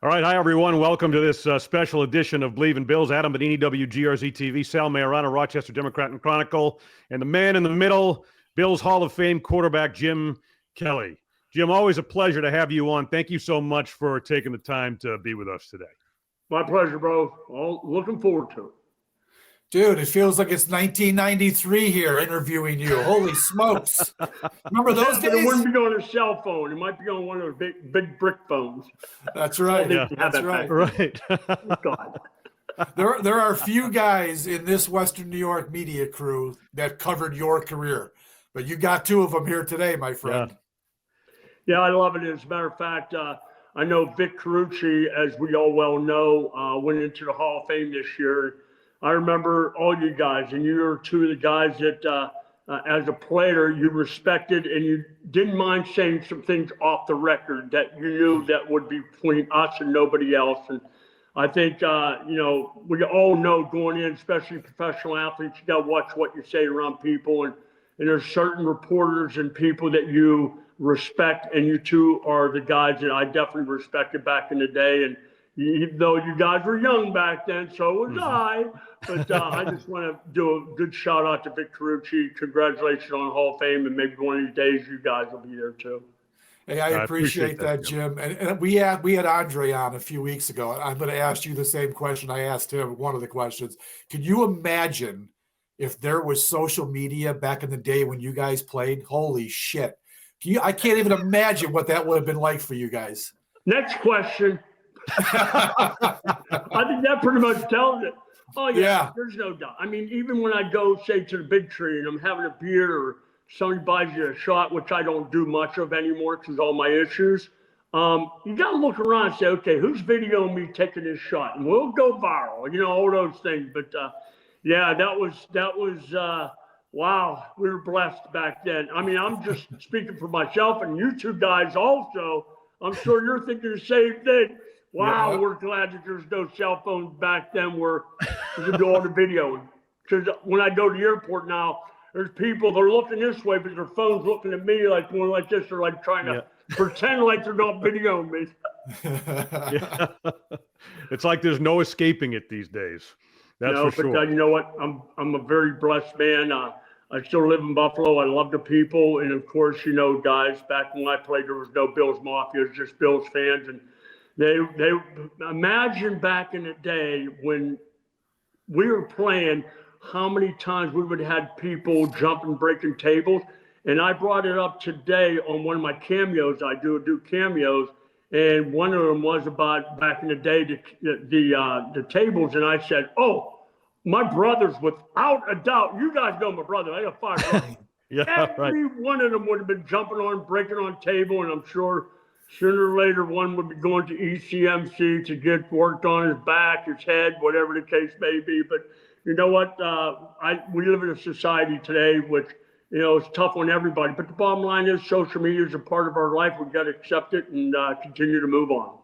All right, hi everyone. Welcome to this special edition of Believe in Bills. Adam Benini, WGRZ TV, Sal Mayorano, Rochester Democrat and Chronicle, and the man in the middle, Bills Hall of Fame quarterback Jim Kelly. Jim, always a pleasure to have you on. Thank you so much for taking the time to be with us today. My pleasure, bro. Looking forward to it. Dude, it feels like it's 1993 here interviewing you. Holy smokes. Remember those days? It wouldn't be on a cell phone. It might be on one of those big brick phones. That's right. Yeah, that's right. Right. God. There are few guys in this Western New York media crew that covered your career, but you got two of them here today, my friend. Yeah, I love it. As a matter of fact, I know Vic Carucci, as we all well know, went into the Hall of Fame this year. I remember all you guys, and you were two of the guys that, as a player, you respected and you didn't mind saying some things off the record that you knew that would be between us and nobody else. And I think, we all know going in, especially professional athletes, you got to watch what you say around people. And there's certain reporters and people that you respect, and you two are the guys that I definitely respected back in the day. And even though you guys were young back then, so was I. But I just want to do a good shout out to Vic Carucci. Congratulations on Hall of Fame, and maybe one of these days you guys will be there too. Hey, I appreciate that, Jim. And we had Andre on a few weeks ago. I'm going to ask you the same question I asked him. One of the questions: could you imagine if there was social media back in the day when you guys played? Holy shit! I can't even imagine what that would have been like for you guys. Next question. I think that pretty much tells it. Oh, yeah, there's no doubt. I mean, even when I go, say, to the big tree and I'm having a beer or somebody buys you a shot, which I don't do much of anymore because of all my issues, you got to look around and say, okay, who's videoing me taking this shot? And we'll go viral, all those things. But, yeah, that was wow, we were blessed back then. I mean, I'm just speaking for myself, and you two guys also. I'm sure you're thinking the same thing. Wow, we're glad that there's no cell phones back then where you could do all the videoing. Because when I go to the airport now, there's people, they're looking this way, but their phone's looking at me like going like this. They're like trying to pretend like they're not videoing me. Yeah. It's like there's no escaping it these days. That's for sure. But you know what? I'm a very blessed man. I still live in Buffalo. I love the people. And of course, guys, back when I played, there was no Bills Mafia. It was just Bills fans. And they imagine back in the day when we were playing, how many times we would have had people jumping, breaking tables. And I brought it up today on one of my cameos. I do cameos. And one of them was about back in the day, the tables. And I said, oh, my brothers, without a doubt, you guys know my brother. I got 5 brothers. Every one of them would have been jumping on, breaking on table. And I'm sure sooner or later, one would be going to ECMC to get worked on his back, his head, whatever the case may be. But you know what? We live in a society today which, it's tough on everybody. But the bottom line is social media is a part of our life. We've got to accept it and continue to move on.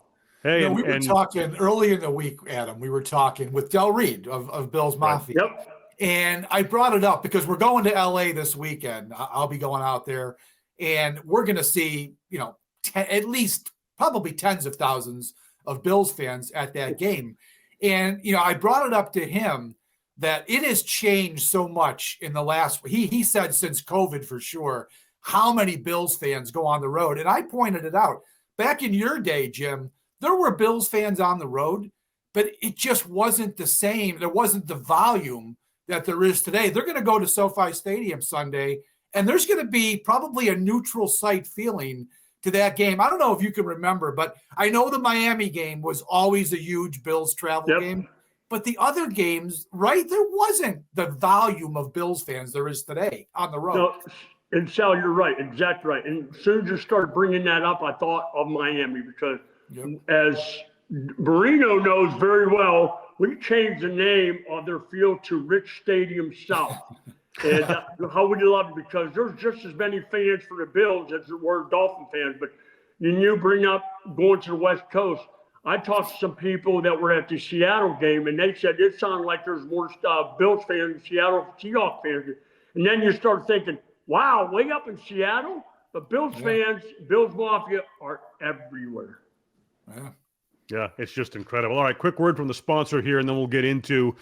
Hey, we were talking early in the week, Adam. We were talking with Del Reed of Bills Mafia. Yep. And I brought it up because we're going to LA this weekend. I'll be going out there, and we're going to see, at least probably tens of thousands of Bills fans at that game. And, I brought it up to him that it has changed so much in the last, he said since COVID for sure, how many Bills fans go on the road. And I pointed it out. Back in your day, Jim, there were Bills fans on the road, but it just wasn't the same. There wasn't the volume that there is today. They're going to go to SoFi Stadium Sunday, and there's going to be probably a neutral site feeling to that game. I don't know if you can remember, but I know the Miami game was always a huge Bills travel game. But the other games, right, there wasn't the volume of Bills fans there is today on the road. No, and Sal, you're right, exactly right. And as soon as you started bringing that up, I thought of Miami because as Marino knows very well, we changed the name of their field to Rich Stadium South. And how would you love it? Because there's just as many fans for the Bills as there were Dolphin fans. But you bring up going to the West Coast. I talked to some people that were at the Seattle game, and they said it sounded like there's more Bills fans than Seattle Seahawks fans. And then you start thinking, wow, way up in Seattle? But Bills fans, Bills Mafia are everywhere. Yeah. Yeah, it's just incredible. All right, quick word from the sponsor here, and then we'll get into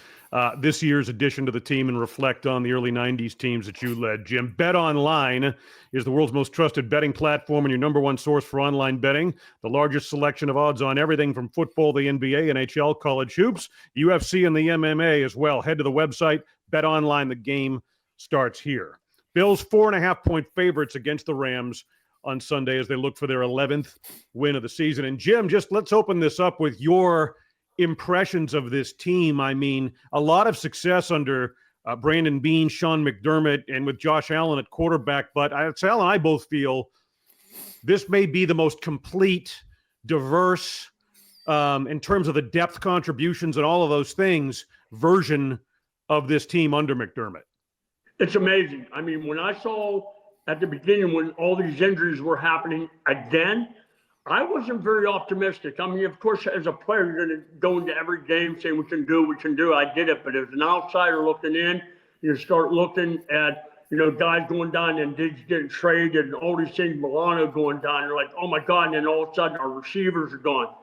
this year's addition to the team and reflect on the early 90s teams that you led, Jim. Bet Online is the world's most trusted betting platform and your number one source for online betting. The largest selection of odds on everything from football, the NBA, NHL, college hoops, UFC, and the MMA as well. Head to the website, Bet Online. The game starts here. Bills 4.5-point favorites against the Rams on Sunday as they look for their 11th win of the season. And Jim, just let's open this up with your impressions of this team. I mean, a lot of success under Brandon Beane, Sean McDermott, and with Josh Allen at quarterback. But Sal and I both feel this may be the most complete, diverse, in terms of the depth contributions and all of those things, version of this team under McDermott. It's amazing. I mean, when I saw at the beginning when all these injuries were happening again, I wasn't very optimistic. I mean, of course, as a player, you're going to go into every game saying we can do. I did it. But as an outsider looking in, you start looking at, guys going down and Diggs getting traded and all these things, Milano going down. You're like, oh, my God. And then all of a sudden our receivers are gone.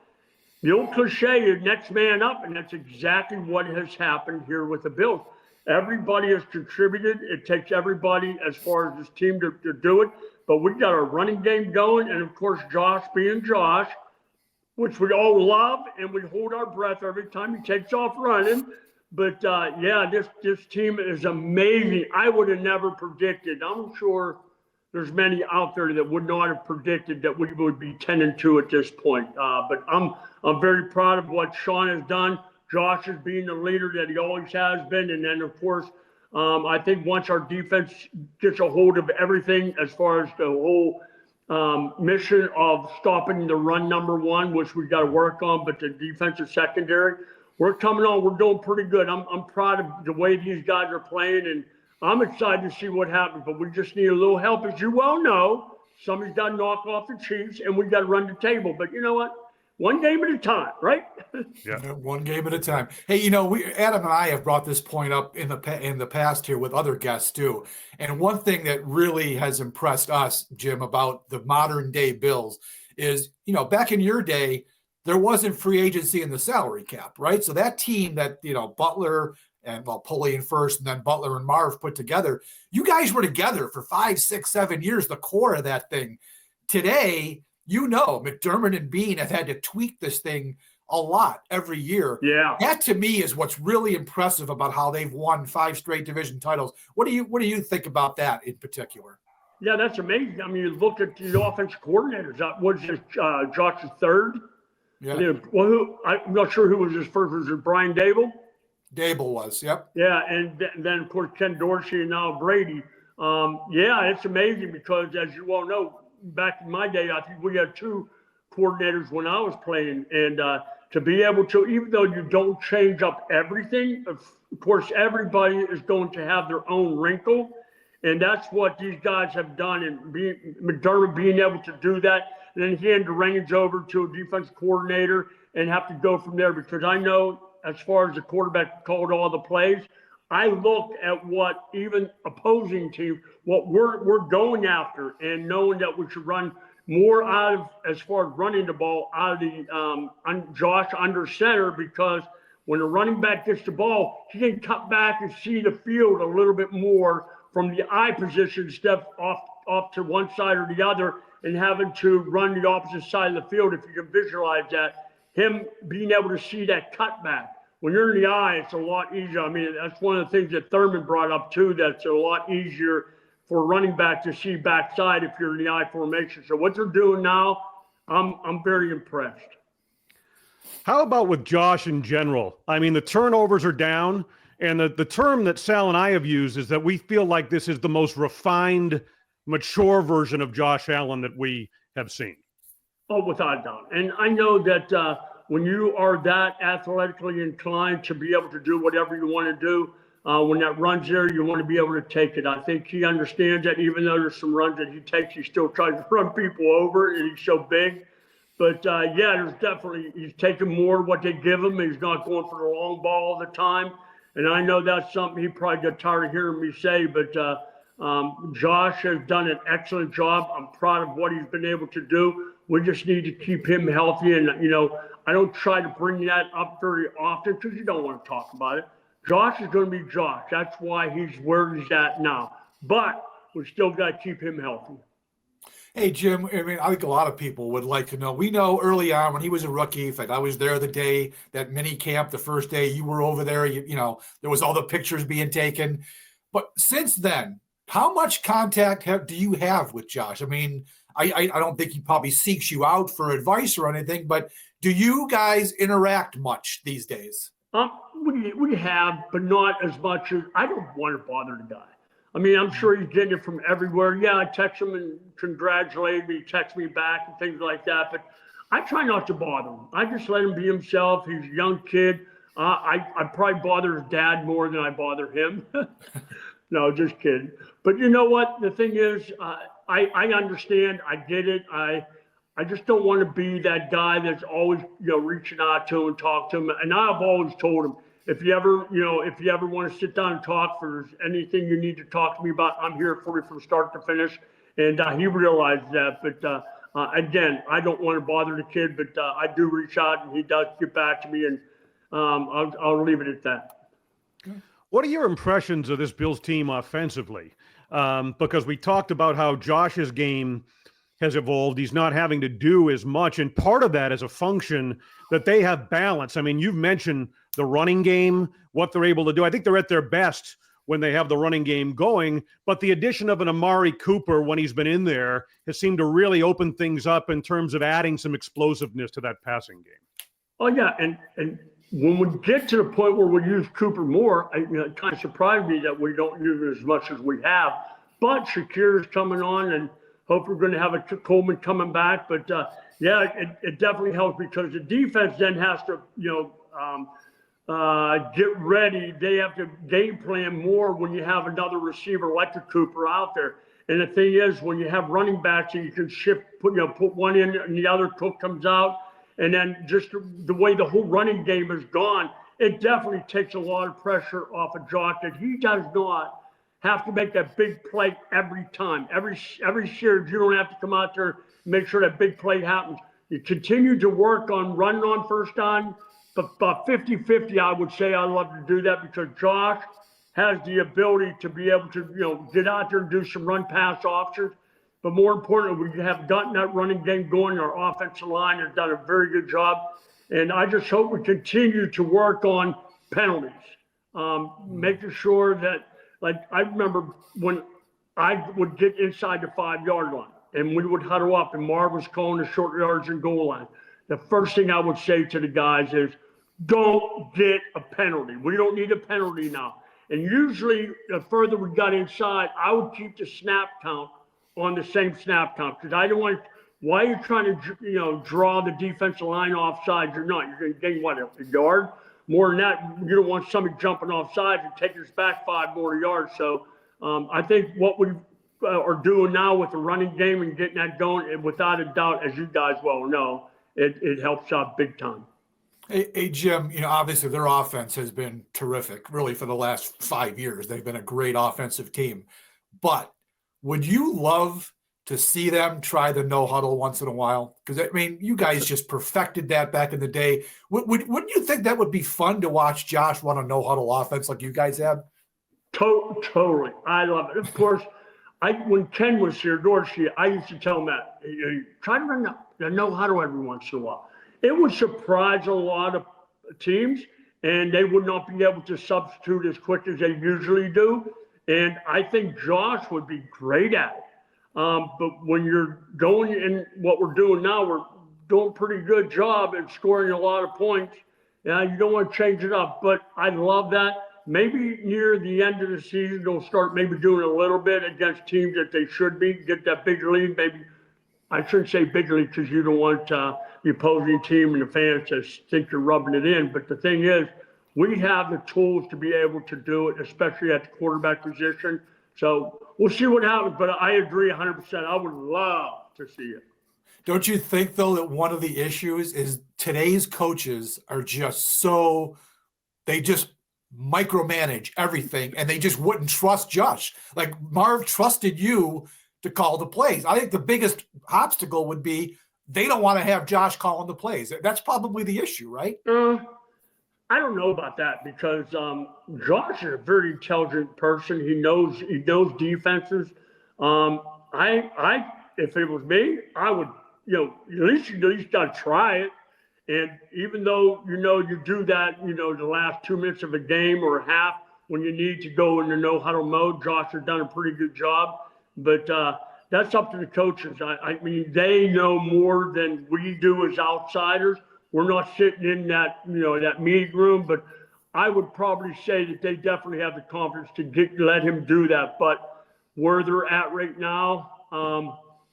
The old cliche is next man up, and that's exactly what has happened here with the Bills. Everybody has contributed. It takes everybody as far as this team to do it. But we've got our running game going. And, of course, Josh being Josh, which we all love, and we hold our breath every time he takes off running. But, this team is amazing. I would have never predicted. I'm sure there's many out there that would not have predicted that we would be 10-2 at this point. But I'm very proud of what Sean has done. Josh is being the leader that he always has been. And then, of course, I think once our defense gets a hold of everything as far as the whole mission of stopping the run number one, which we've got to work on, but the defensive secondary, we're coming on. We're doing pretty good. I'm proud of the way these guys are playing, and I'm excited to see what happens. But we just need a little help. As you well know, somebody's got to knock off the Chiefs, and we've got to run the table. But you know what? One game at a time, right? Yeah, one game at a time. Hey, Adam and I have brought this point up in the past here with other guests too. And one thing that really has impressed us, Jim, about the modern day Bills is, back in your day, there wasn't free agency in the salary cap, right? So that team that, Butler and Pulley in first, and then Butler and Marv put together, you guys were together for 5, 6, 7 years, the core of that thing. Today, McDermott and Beane have had to tweak this thing a lot every year. Yeah. That to me is what's really impressive about how they've won 5 straight division titles. What do you think about that in particular? Yeah, that's amazing. I mean, you look at the offensive coordinators. Was this Josh's third? Yeah. I'm not sure who was his first. Was it Brian Dable? Dable was, yep. Yeah, and then, of course, Ken Dorsey and now Brady. It's amazing because, as you all know, back in my day, I think we had 2 coordinators when I was playing. And to be able to, even though you don't change up everything, of course, everybody is going to have their own wrinkle. And that's what these guys have done. And McDermott being able to do that, and then hand the reins over to a defense coordinator and have to go from there. Because I know as far as the quarterback called all the plays, I looked at what even opposing team, what we're going after, and knowing that we should run more out of, as far as running the ball, out of the Josh under center, because when the running back gets the ball, he can cut back and see the field a little bit more from the eye position, step off to one side or the other, and having to run the opposite side of the field. If you can visualize that, him being able to see that cutback. When you're in the eye, it's a lot easier. I mean, that's one of the things that Thurman brought up too, that's a lot easier for a running back to see backside if you're in the I formation. So what they're doing now, I'm very impressed. How about with Josh in general? I mean, the turnovers are down, and the term that Sal and I have used is that we feel like this is the most refined, mature version of Josh Allen that we have seen. Oh, without a doubt. And I know that when you are that athletically inclined to be able to do whatever you want to do, when that run's there, you want to be able to take it. I think he understands that even though there's some runs that he takes, he still tries to run people over, and he's so big. But, there's definitely, he's taking more of what they give him. He's not going for the long ball all the time. And I know that's something he probably got tired of hearing me say, but Josh has done an excellent job. I'm proud of what he's been able to do. We just need to keep him healthy. And, I don't try to bring that up very often because you don't want to talk about it. Josh is going to be Josh. That's why he's where he's at now. But we still got to keep him healthy. Hey, Jim, I mean, I think a lot of people would like to know. We know early on when he was a rookie, in fact, I was there the day that mini camp, the first day you were over there, you know, there was all the pictures being taken. But since then, how much contact do you have with Josh? I mean, I don't think he probably seeks you out for advice or anything, but do you guys interact much these days? We have, but not as much as I don't want to bother the guy. I mean, I'm sure he's getting it from everywhere. Yeah, I text him and congratulate me, text me back and things like that. But I try not to bother him. I just let him be himself. He's a young kid. I probably bother his dad more than I bother him. No, just kidding. But you know what? The thing is, I understand. I get it. I just don't want to be that guy that's always, reaching out to him and talk to him. And I've always told him, if you ever want to sit down and talk, for anything you need to talk to me about, I'm here for you from start to finish. And he realized that. But again, I don't want to bother the kid, but I do reach out and he does get back to me, and I'll leave it at that. What are your impressions of this Bills team offensively? Because we talked about how Josh's game has evolved. He's not having to do as much. And part of that is a function that they have balance. I mean, you've mentioned the running game, what they're able to do. I think they're at their best when they have the running game going. But the addition of an Amari Cooper when he's been in there has seemed to really open things up in terms of adding some explosiveness to that passing game. Oh, yeah. And when we get to the point where we use Cooper more, it kind of surprised me that we don't use it as much as we have. But Shakir's coming on, and hope we're going to have a Coleman coming back. But yeah, it definitely helps because the defense then has to, get ready. They have to game plan more when you have another receiver like the Cooper out there. And the thing is, when you have running backs and you can put one in and the other Cook comes out, and then just the way the whole running game is gone, it definitely takes a lot of pressure off of Josh that he does not have to make that big play every time. Every series, you don't have to come out there and make sure that big play happens. You continue to work on running on first down, but about 50-50, I would say I love to do that because Josh has the ability to be able to, get out there and do some run-pass options. But more importantly, we have gotten that running game going. Our offensive line has done a very good job. And I just hope we continue to work on penalties, making sure that, like, I remember when I would get inside the 5-yard line and we would huddle up and Marv was calling the short yards and goal line. The first thing I would say to the guys is, don't get a penalty. We don't need a penalty now. And usually the further we got inside, I would keep the snap count on the same snap count because I don't want – why are you trying to, draw the defensive line offside? You're not. You're going to gain, what, a yard? More than that, you don't want somebody jumping offside and taking us back 5 more yards. So I think what we are doing now with the running game and getting that going, and without a doubt, as you guys well know, it helps out big time. Hey, Jim, obviously their offense has been terrific, really, for the last 5 years. They've been a great offensive team. But would you love to see them try the no huddle once in a while? Because, you guys just perfected that back in the day. Wouldn't you think that would be fun to watch Josh run a no huddle offense like you guys have? Totally. I love it. Of course, when Ken was here, Dorsey, I used to tell him that, try to run the no huddle every once in a while. It would surprise a lot of teams, and they would not be able to substitute as quick as they usually do. And I think Josh would be great at it. But when you're going in what we're doing now, we're doing a pretty good job at scoring a lot of points. Yeah, you don't want to change it up, but I love that. Maybe near the end of the season, they'll start maybe doing a little bit against teams that they should be, get that big lead. Maybe I shouldn't say big lead because you don't want the opposing team and the fans to think you're rubbing it in. But the thing is, we have the tools to be able to do it, especially at the quarterback position. So we'll see what happens, but I agree 100%. I would love to see it. Don't you think, though, that one of the issues is today's coaches are just they just micromanage everything, and they just wouldn't trust Josh. Like, Marv trusted you to call the plays. I think the biggest obstacle would be they don't want to have Josh calling the plays. That's probably the issue, right? I don't know about that because Josh is a very intelligent person. He knows defenses. If it was me, I would, at least got to try it. And even though you do that, the last 2 minutes of a game or a half when you need to go into no huddle mode, Josh has done a pretty good job. But that's up to the coaches. I mean, they know more than we do as outsiders. We're not sitting in that, that meeting room, but I would probably say that they definitely have the confidence to let him do that. But where they're at right now,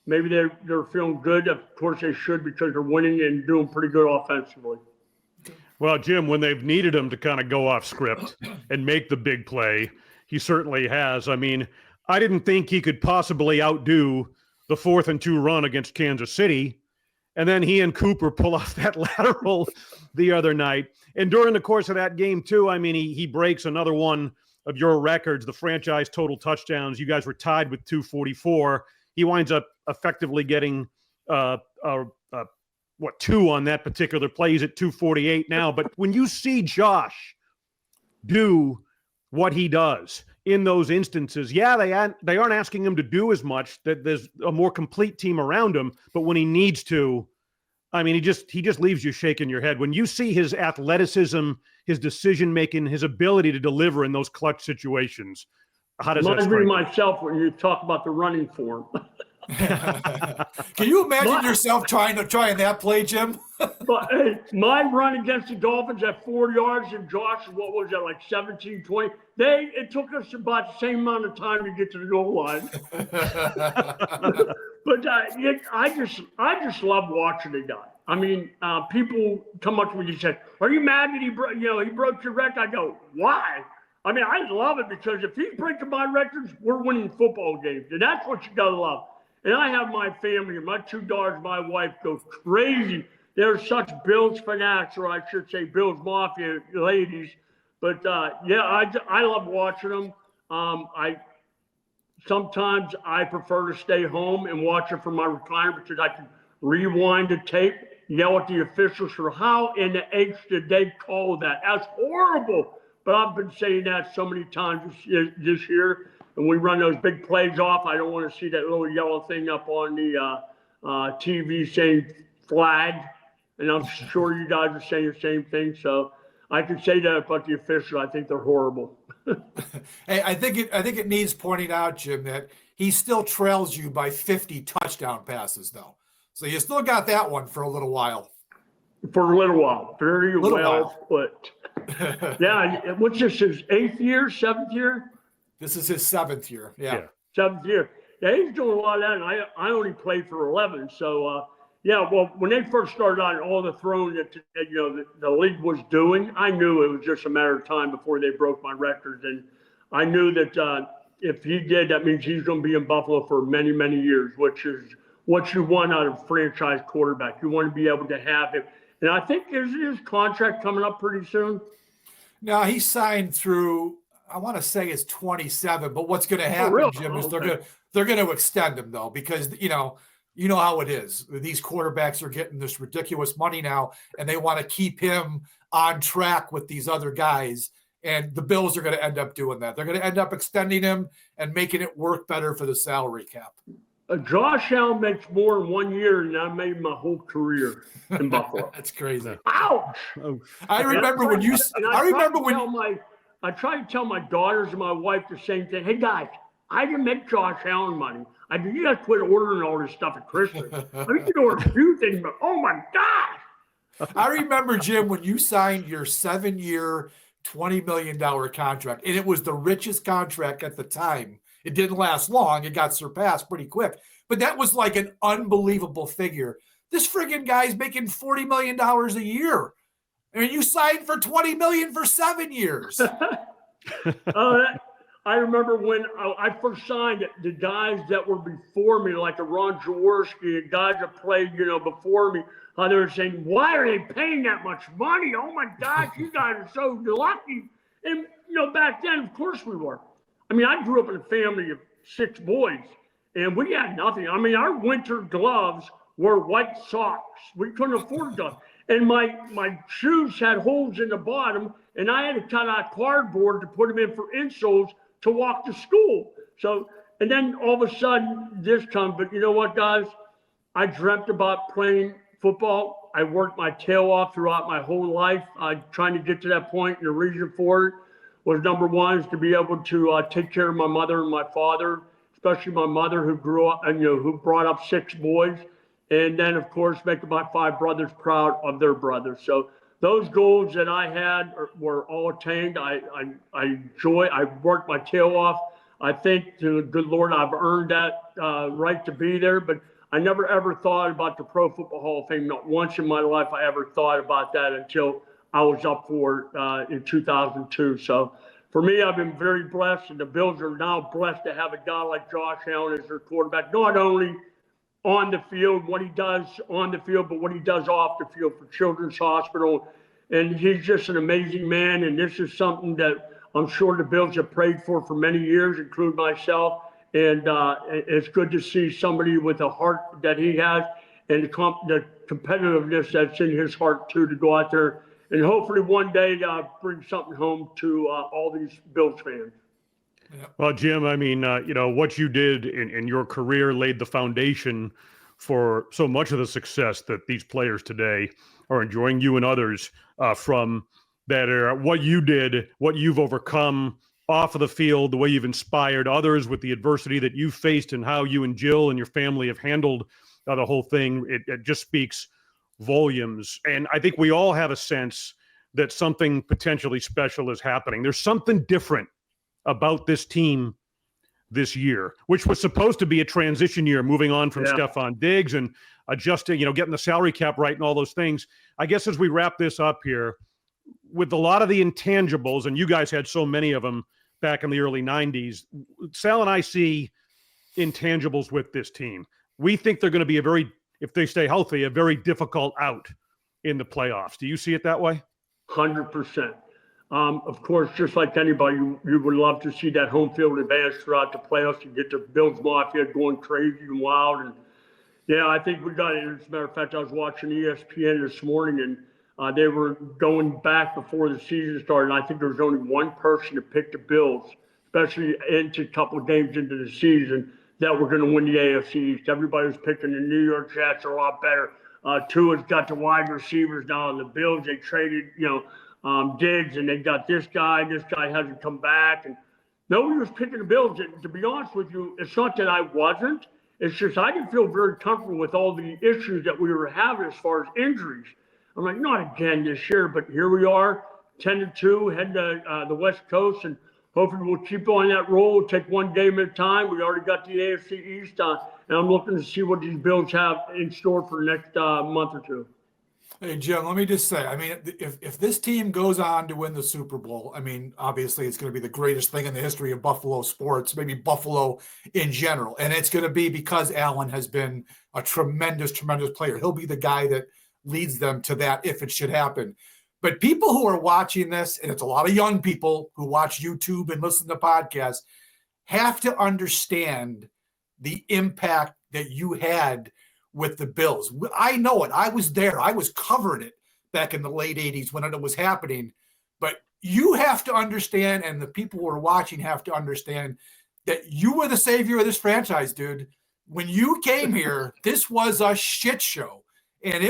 maybe they're feeling good. Of course they should because they're winning and doing pretty good offensively. Well, Jim, when they've needed him to kind of go off script and make the big play, he certainly has. I mean, I didn't think he could possibly outdo the 4th and 2 run against Kansas City. And then he and Cooper pull off that lateral the other night. And during the course of that game, too, I mean, he breaks another one of your records, the franchise total touchdowns. You guys were tied with 244. He winds up effectively getting, 2 on that particular play. He's at 248 now. But when you see Josh do what he does in those instances, yeah, they aren't asking him to do as much. That there's a more complete team around him, but when he needs to, I mean, he just leaves you shaking your head. When you see his athleticism, his decision making, his ability to deliver in those clutch situations, how does that strike you? Myself when you talk about the running form. Can you imagine yourself trying that play, Jim? But hey, my run against the Dolphins at 4 yards and Josh, what was that, like 17, 20? It took us about the same amount of time to get to the goal line. But I just love watching the guy. I mean, people come up to me and say, "Are you mad that he broke your record?" I go, "Why?" I mean, I love it because if he's breaking my records, we're winning football games, and that's what you gotta love. And I have my family, my 2 daughters, my wife goes crazy. They're such Bills fanatics, or I should say Bills Mafia ladies. But I love watching them. Sometimes I prefer to stay home and watch it from my recliner because I can rewind the tape, yell at the officials for how in the H did they call that? That's horrible. But I've been saying that so many times this year. And we run those big plays off. I don't want to see that little yellow thing up on the TV saying flag. And I'm sure you guys are saying the same thing. So I can say that about the officials. I think they're horrible. Hey, I think it needs pointing out, Jim, that he still trails you by 50 touchdown passes, though. So you still got that one for a little while. For a little while. Very well put. Yeah. What's this, his 8th year, 7th year? This is his 7th year. Yeah. 7th year. Yeah, he's doing a lot of that, and I only played for 11. So, well, when they first started out, all the throwing that the league was doing, I knew it was just a matter of time before they broke my record. And I knew that if he did, that means he's going to be in Buffalo for many, many years, which is what you want out of a franchise quarterback. You want to be able to have him. And I think his contract coming up pretty soon. No, he signed through, I want to say it's 27, but what's going to happen, Jim, is they're going to extend him though, because you know how it is. These quarterbacks are getting this ridiculous money now, and they want to keep him on track with these other guys. And the Bills are going to end up doing that. They're going to end up extending him and making it work better for the salary cap. Josh Allen makes more in 1 year than I made my whole career in Buffalo. That's crazy. Ouch! I remember when you. I try to tell my daughters and my wife the same thing. Hey guys, I didn't make Josh Allen money. I mean, you got to quit ordering all this stuff at Christmas. I mean, you can order a few things, but oh my gosh! I remember, Jim, when you signed your 7-year, $20 million contract, and it was the richest contract at the time. It didn't last long. It got surpassed pretty quick. But that was like an unbelievable figure. This friggin' guy's making $40 million a year. I mean, you signed for $20 million for 7 years. I remember when I first signed, the guys that were before me, like the Ron Jaworski and guys that played, before me, how they were saying, why are they paying that much money? Oh my gosh, you guys are so lucky. And, back then, of course we were. I mean, I grew up in a family of 6 boys, and we had nothing. I mean, our winter gloves wore white socks. We couldn't afford them. And my shoes had holes in the bottom, and I had to cut out cardboard to put them in for insoles to walk to school. So, and then all of a sudden this comes, but you know what, guys? I dreamt about playing football. I worked my tail off throughout my whole life, trying to get to that point. And the reason for it was, number one, is to be able to take care of my mother and my father, especially my mother, who grew up and who brought up 6 boys, and then of course making my 5 brothers proud of their brothers. So those goals that I had were all attained. I worked my tail off. I think, to the good Lord, I've earned that right to be there. But I never ever thought about the Pro Football Hall of Fame. Not once in my life I ever thought about that until I was up for it in 2002. So for me, I've been very blessed, and the Bills are now blessed to have a guy like Josh Allen as their quarterback, not only on the field, what he does on the field, but what he does off the field for Children's Hospital. And he's just an amazing man, and this is something that I'm sure the Bills have prayed for many years, including myself. And it's good to see somebody with a heart that he has, and the competitiveness that's in his heart too, to go out there and hopefully one day bring something home to all these Bills fans. Well, Jim, I mean, what you did in your career laid the foundation for so much of the success that these players today are enjoying, you and others from that era. What you did, what you've overcome off of the field, the way you've inspired others with the adversity that you faced, and how you and Jill and your family have handled the whole thing, it just speaks volumes. And I think we all have a sense that something potentially special is happening. There's something different about this team this year, which was supposed to be a transition year, moving on from Stephon Diggs and adjusting, getting the salary cap right and all those things. I guess as we wrap this up here, with a lot of the intangibles, and you guys had so many of them back in the early 90s, Sal and I see intangibles with this team. We think they're going to be if they stay healthy, a very difficult out in the playoffs. Do you see it that way? 100%. Of course, just like anybody, you would love to see that home field advance throughout the playoffs and get the Bills Mafia going crazy and wild. And yeah, I think we got it. As a matter of fact, I was watching ESPN this morning, and they were going back before the season started. And I think there was only one person to pick the Bills, especially into a couple of games into the season, that were going to win the AFC East. Everybody was picking the New York Jets are a lot better. Tua's got the wide receivers now, and the Bills, they traded, Diggs, and they got this guy. This guy hasn't come back, and nobody was picking the Bills. And to be honest with you, it's not that I wasn't. It's just I didn't feel very comfortable with all the issues that we were having as far as injuries. I'm like, not again this year, but here we are, 10-2, heading to the West Coast, and hopefully we'll keep on that roll. We'll take one game at a time. We already got the AFC East, and I'm looking to see what these Bills have in store for the next month or two. Hey, Jim, let me just say, I mean, if this team goes on to win the Super Bowl, I mean, obviously it's going to be the greatest thing in the history of Buffalo sports, maybe Buffalo in general. And it's going to be because Allen has been a tremendous, tremendous player. He'll be the guy that leads them to that if it should happen. But people who are watching this, and it's a lot of young people who watch YouTube and listen to podcasts, have to understand the impact that you had with the Bills. I know it. I was there. I was covering it back in the late 80s when it was happening. But you have to understand, and the people who are watching have to understand, that you were the savior of this franchise, dude. When you came here, this was a shit show. And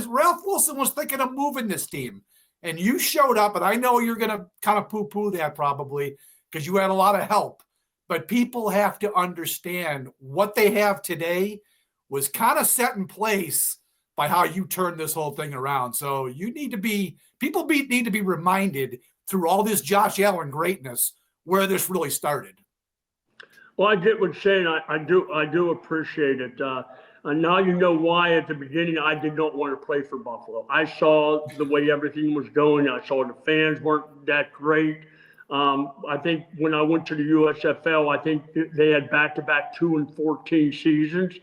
Ralph Wilson was thinking of moving this team. And you showed up, and I know you're going to kind of poo-poo that probably because you had a lot of help. But people have to understand what they have today was kind of set in place by how you turned this whole thing around. So you need to be reminded through all this Josh Allen greatness where this really started. Well, I get what you're saying. I do appreciate it. And now you know why at the beginning I did not want to play for Buffalo. I saw the way everything was going. I saw the fans weren't that great. I think when I went to the USFL, I think they had back-to-back 2-14 seasons.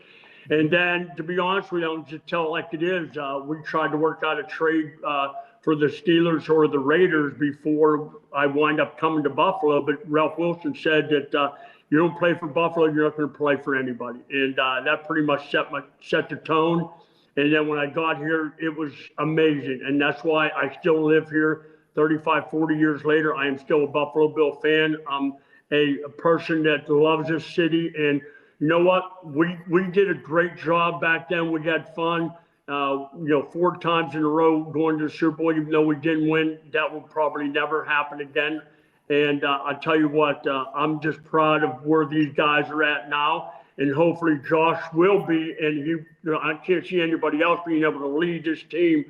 And then, to be honest with you, I'll just tell it like it is. We tried to work out a trade for the Steelers or the Raiders before I wind up coming to Buffalo. But Ralph Wilson said that you don't play for Buffalo, you're not going to play for anybody. And that pretty much set the tone. And then when I got here, it was amazing. And that's why I still live here 35, 40 years later. I am still a Buffalo Bill fan. I'm a person that loves this city. And you know what? We did a great job back then. We had fun. 4 times in a row going to the Super Bowl, even though we didn't win. That will probably never happen again. And I tell you what, I'm just proud of where these guys are at now. And hopefully Josh will be, and I can't see anybody else being able to lead this team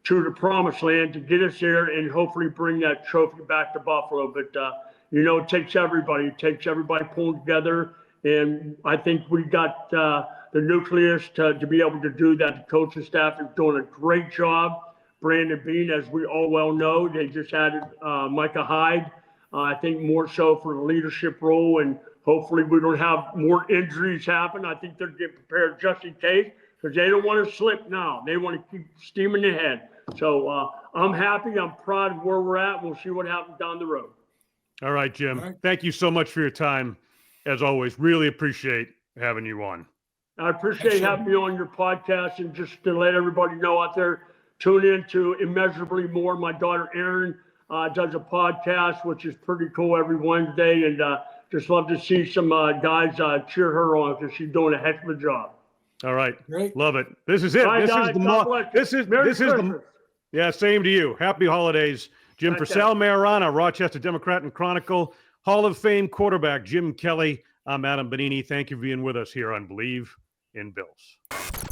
to the promised land to get us there and hopefully bring that trophy back to Buffalo. But, it takes everybody. It takes everybody pulling together. And I think we got the nucleus to be able to do that. The coaching staff is doing a great job. Brandon Bean, as we all well know, they just added Micah Hyde. I think more so for the leadership role, and hopefully we don't have more injuries happen. I think they're getting prepared just in case because they don't want to slip now. They want to keep steaming ahead. So I'm happy. I'm proud of where we're at. We'll see what happens down the road. All right, Jim. Thank you so much for your time. As always, really appreciate having you on. I appreciate having me on your podcast, and just to let everybody know out there, tune in to Immeasurably More. My daughter Erin does a podcast, which is pretty cool every Wednesday, and just love to see some guys cheer her on because she's doing a heck of a job. All right, great, love it. This is it. Bye, this guys. is the this is the yeah. Same to you. Happy holidays, Jim. For Sal Mayorana, Rochester Democrat and Chronicle, Hall of Fame quarterback Jim Kelly. I'm Adam Benini. Thank you for being with us here on Believe in Bills.